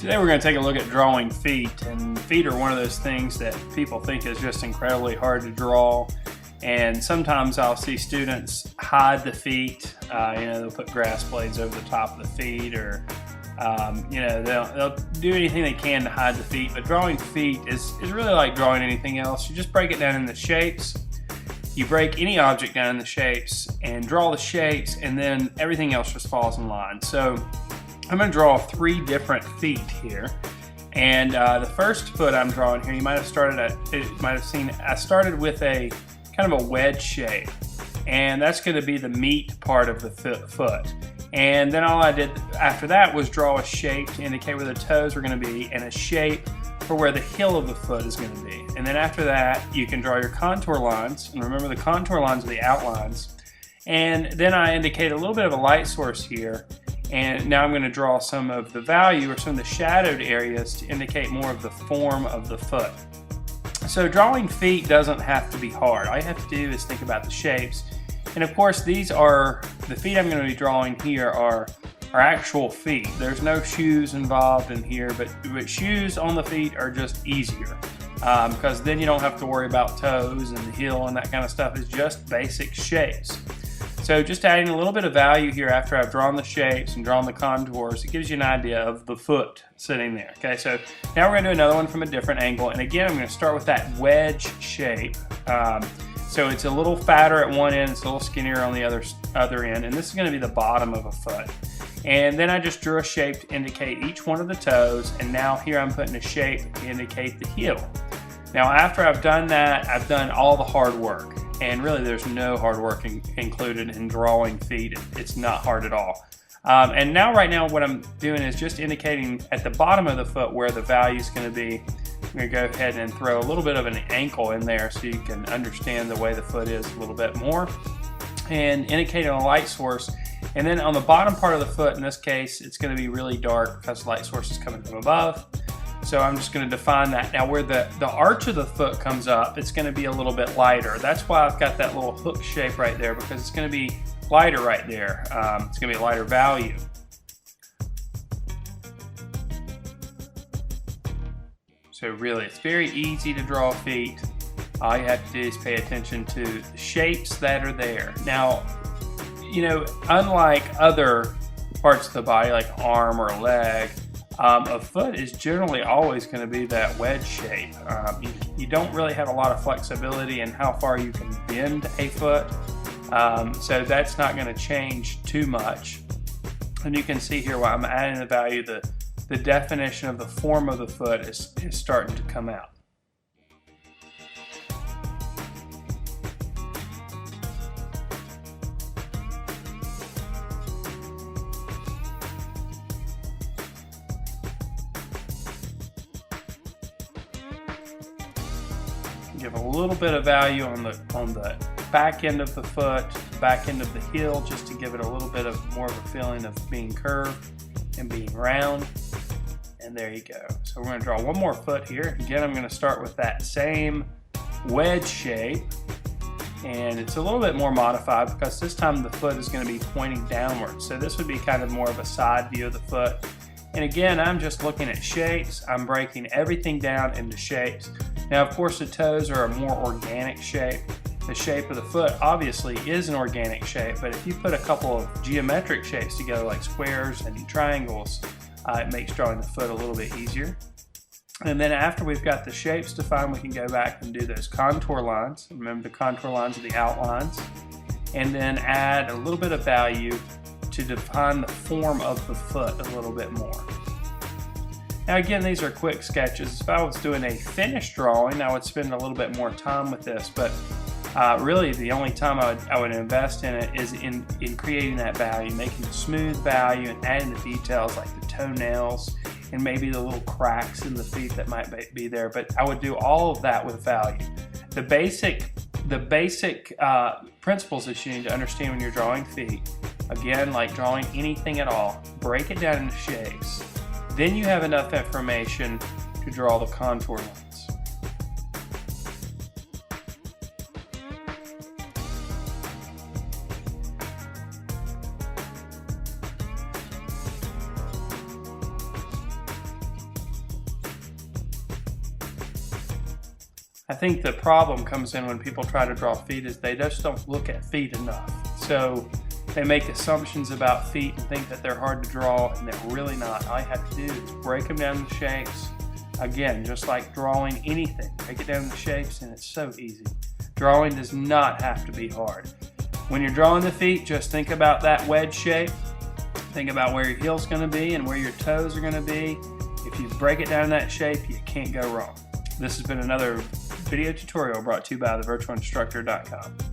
Today we're going to take a look at drawing feet, and feet are one of those things that people think is just incredibly hard to draw, and sometimes I'll see students hide the feet. They'll put grass blades over the top of the feet, or they'll do anything they can to hide the feet. But drawing feet is really like drawing anything else. You just break it down into shapes. You break any object down into shapes and draw the shapes, and then everything else just falls in line. So I'm going to draw 3 different feet here, and the first foot I'm drawing here, you might have seen I started with a kind of a wedge shape, and that's going to be the meat part of the foot. And then all I did after that was draw a shape to indicate where the toes were going to be, and a shape for where the heel of the foot is going to be. And then after that, you can draw your contour lines, and remember the contour lines are the outlines. And then I indicate a little bit of a light source here. And now I'm going to draw some of the value or some of the shadowed areas to indicate more of the form of the foot. So drawing feet doesn't have to be hard. All you have to do is think about the shapes. And of course, these are the feet I'm going to be drawing here are actual feet. There's no shoes involved in here, but shoes on the feet are just easier because then you don't have to worry about toes and the heel and that kind of stuff. It's just basic shapes. So just adding a little bit of value here after I've drawn the shapes and drawn the contours, it gives you an idea of the foot sitting there. Okay, so now we're going to do another one from a different angle. And again, I'm going to start with that wedge shape. So it's a little fatter at one end, it's a little skinnier on the other end, and this is going to be the bottom of a foot. And then I just drew a shape to indicate each one of the toes, and now here I'm putting a shape to indicate the heel. Now after I've done that, I've done all the hard work. And really there's no hard work included in drawing feet. It's not hard at all. And now right now what I'm doing is just indicating at the bottom of the foot where the value is going to be. I'm going to go ahead and throw a little bit of an ankle in there so you can understand the way the foot is a little bit more. And indicating a light source. And then on the bottom part of the foot, in this case, it's going to be really dark because the light source is coming from above. So I'm just going to define that. Now where the arch of the foot comes up, it's going to be a little bit lighter. That's why I've got that little hook shape right there, because it's going to be lighter right there. It's going to be a lighter value. So really, it's very easy to draw feet. All you have to do is pay attention to the shapes that are there. Now, unlike other parts of the body, like arm or leg, a foot is generally always going to be that wedge shape. You don't really have a lot of flexibility in how far you can bend a foot, so that's not going to change too much. And you can see here while I'm adding the value, the definition of the form of the foot is starting to come out. Give a little bit of value on the back end of the foot, back end of the heel, just to give it a little bit of more of a feeling of being curved and being round. And there you go. So we're going to draw one more foot here. Again, I'm going to start with that same wedge shape, and it's a little bit more modified because this time the foot is going to be pointing downward. So this would be kind of more of a side view of the foot. And again, I'm just looking at shapes. I'm breaking everything down into shapes. Now, of course, the toes are a more organic shape. The shape of the foot obviously is an organic shape, but if you put a couple of geometric shapes together like squares and triangles, it makes drawing the foot a little bit easier. And then after we've got the shapes defined, we can go back and do those contour lines. Remember, the contour lines are the outlines. And then add a little bit of value to define the form of the foot a little bit more. Now again, these are quick sketches. If I was doing a finished drawing, I would spend a little bit more time with this, but really the only time I would invest in it is in creating that value, making a smooth value and adding the details like the toenails and maybe the little cracks in the feet that might be there. But I would do all of that with value. The basic principles that you need to understand when you're drawing feet, again, like drawing anything at all, break it down into shapes. Then you have enough information to draw the contour lines. I think the problem comes in when people try to draw feet is they just don't look at feet enough. So they make assumptions about feet and think that they're hard to draw, and they're really not. All you have to do is break them down into shapes. Again, just like drawing anything, break it down into shapes, and it's so easy. Drawing does not have to be hard. When you're drawing the feet, just think about that wedge shape. Think about where your heel's going to be and where your toes are going to be. If you break it down in that shape, you can't go wrong. This has been another video tutorial brought to you by thevirtualinstructor.com.